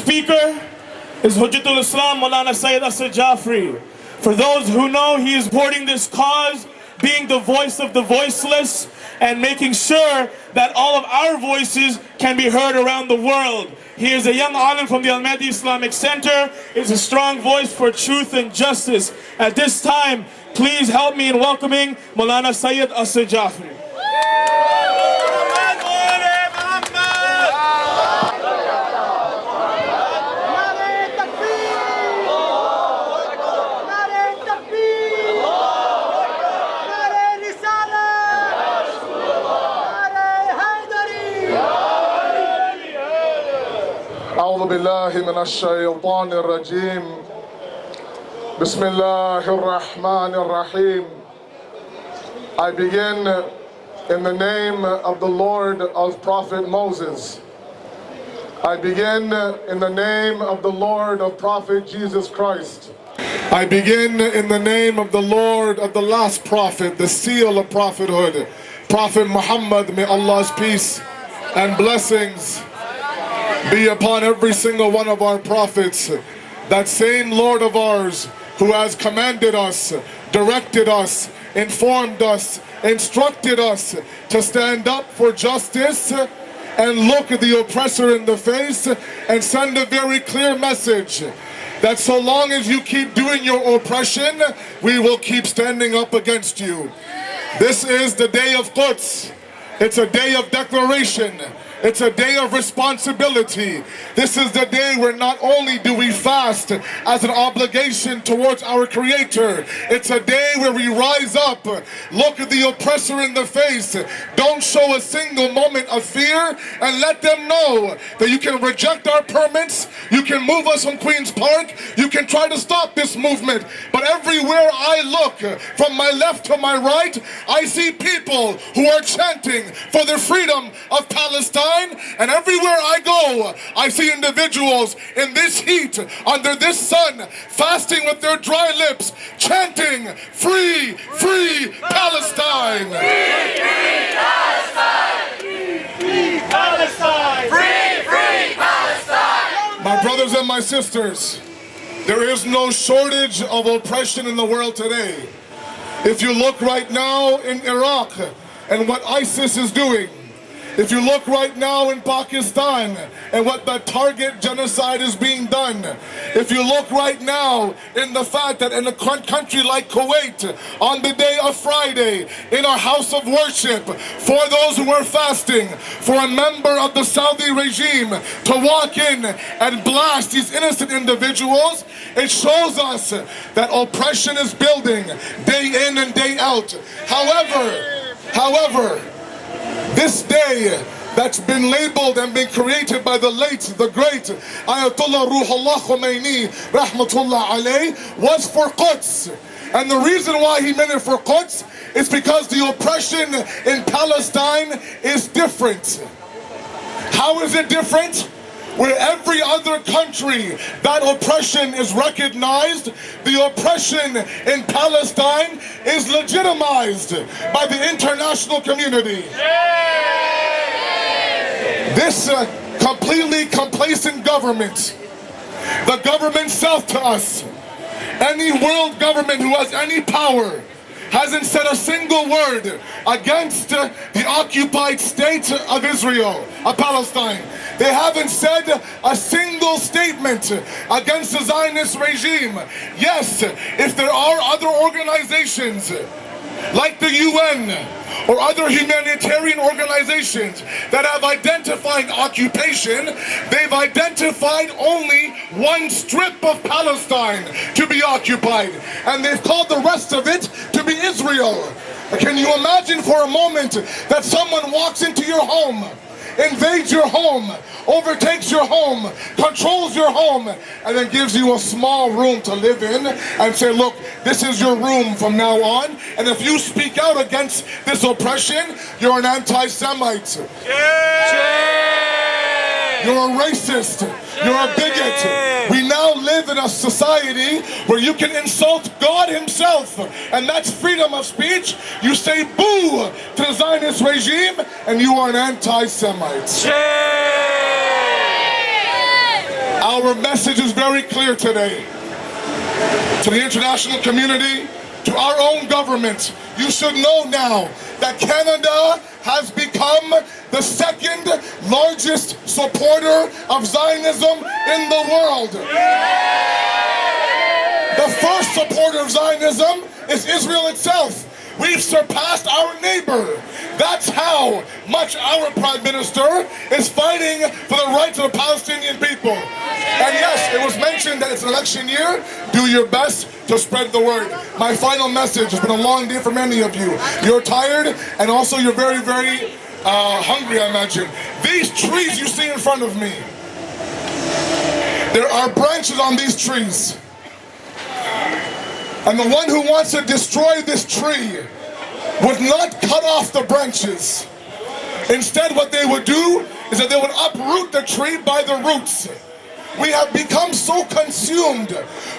speaker is Hujjatul Islam Moulana Sayyid Asad Jafri. For those who know, he is supporting this cause, being the voice of the voiceless, and making sure that all of our voices can be heard around the world. He is a young alim from the Al-Mahdi Islamic Center, is a strong voice for truth and justice. At this time, please help me in welcoming Moulana Sayyid Asad Jafri. أعوذ بالله من الشيطان الرجيم بسم الله الرحمن الرحيم. I begin in the name of the Lord of Prophet Moses. I begin in the name of the Lord of Prophet Jesus Christ. I begin in the name of the Lord of the last prophet, the seal of prophethood, Prophet Muhammad. May Allah's peace and blessings be upon every single one of our prophets. That same Lord of ours who has commanded us, directed us, informed us, instructed us to stand up for justice and look at the oppressor in the face and send a very clear message that so long as you keep doing your oppression, we will keep standing up against you. This is the day of Quds. It's a day of declaration. It's a day of responsibility. This is the day where not only do we fast as an obligation towards our Creator, it's a day where we rise up, look at the oppressor in the face, don't show a single moment of fear, and let them know that you can reject our permits, you can move us from Queen's Park, you can try to stop this movement, but everywhere I look, from my left to my right, I see people who are chanting for the freedom of Palestine. And everywhere I go, I see individuals in this heat, under this sun, fasting with their dry lips, chanting, "Free, free Palestine! Free, free Palestine! Free, free Palestine! Free, free Palestine!" My brothers and my sisters, there is no shortage of oppression in the world today. If you look right now in Iraq and what ISIS is doing, if you look right now in Pakistan and what the target genocide is being done, if you look right now in the fact that in a country like Kuwait, on the day of Friday, in our house of worship, for those who are fasting, for a member of the Saudi regime to walk in and blast these innocent individuals, it shows us that oppression is building day in and day out. However, this day that's been labeled and been created by the late, the great Ayatollah Ruhollah Khomeini, Rahmatullah alayh, was for Quds. And the reason why he meant it for Quds is because the oppression in Palestine is different. How is it different? Where every other country that oppression is recognized, the oppression in Palestine is legitimized by the international community. This completely complacent government, the government south to us, any world government who has any power, hasn't said a single word against the occupied state of Israel, of Palestine. They haven't said a single statement against the Zionist regime. Yes, if there are other organizations like the UN or other humanitarian organizations that have identified occupation, they've identified only one strip of Palestine to be occupied, and they've called the rest of it to be Israel. Can you imagine for a moment that someone walks into your home, invades your home, overtakes your home, controls your home, and then gives you a small room to live in and say, look, this is your room from now on, and if you speak out against this oppression, you're an anti-Semite. You're a racist. You're a bigot. We now live in a society where you can insult God himself, and that's freedom of speech. You say boo to the Zionist regime, and you are an anti-Semite. Our message is very clear today. To the international community, to our own government, you should know now that Canada has become the second largest supporter of Zionism in the world. The first supporter of Zionism is Israel itself. We've surpassed our neighbor. That's how much our Prime Minister is fighting for the rights of the Palestinian people. And yes, it was mentioned that it's an election year. Do your best to spread the word. My final message, has been a long day for many of you. You're tired, and also you're very, very hungry, I imagine. These trees you see in front of me, there are branches on these trees. And the one who wants to destroy this tree would not cut off the branches. Instead, what they would do is that they would uproot the tree by the roots. We have become so consumed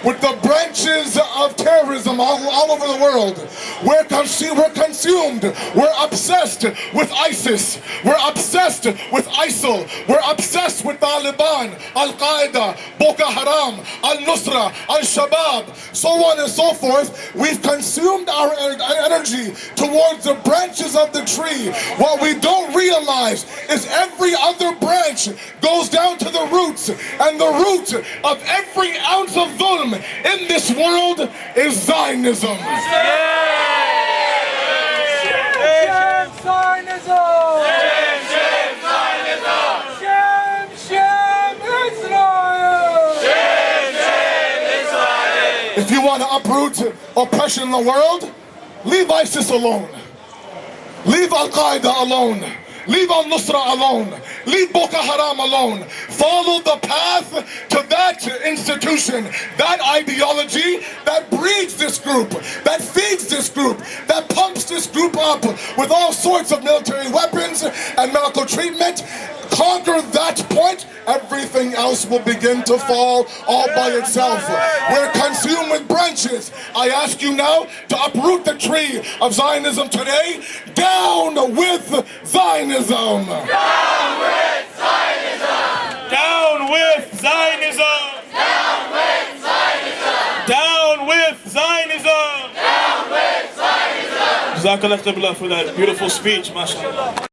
with the branches of terrorism all over the world. We're consumed. We're obsessed with ISIS. We're obsessed with ISIL. We're obsessed with Taliban, Al-Qaeda, Boko Haram, Al-Nusra, Al-Shabaab, so on and so forth. We've consumed our energy towards the branches of the tree. What we don't realize is every other branch goes down to the roots, and the root of every ounce of dhulm in this world is Zionism. If you want to uproot oppression in the world, leave ISIS alone. Leave Al-Qaeda alone. Leave Al-Nusra alone. Leave Boko Haram alone. Follow the path to that institution, that ideology that breeds this group, that feeds this group, that pumps this group up with all sorts of military weapons and medical treatment. Conquer that point, everything else will begin to fall all by itself. We're consumed with branches. I ask you now to uproot the tree of Zionism today. Down with Zionism! Down with Zionism! Down with Zionism! Down with Zionism! Down with Zionism! Down with Zionism! Jazakallah for that beautiful speech, mashallah.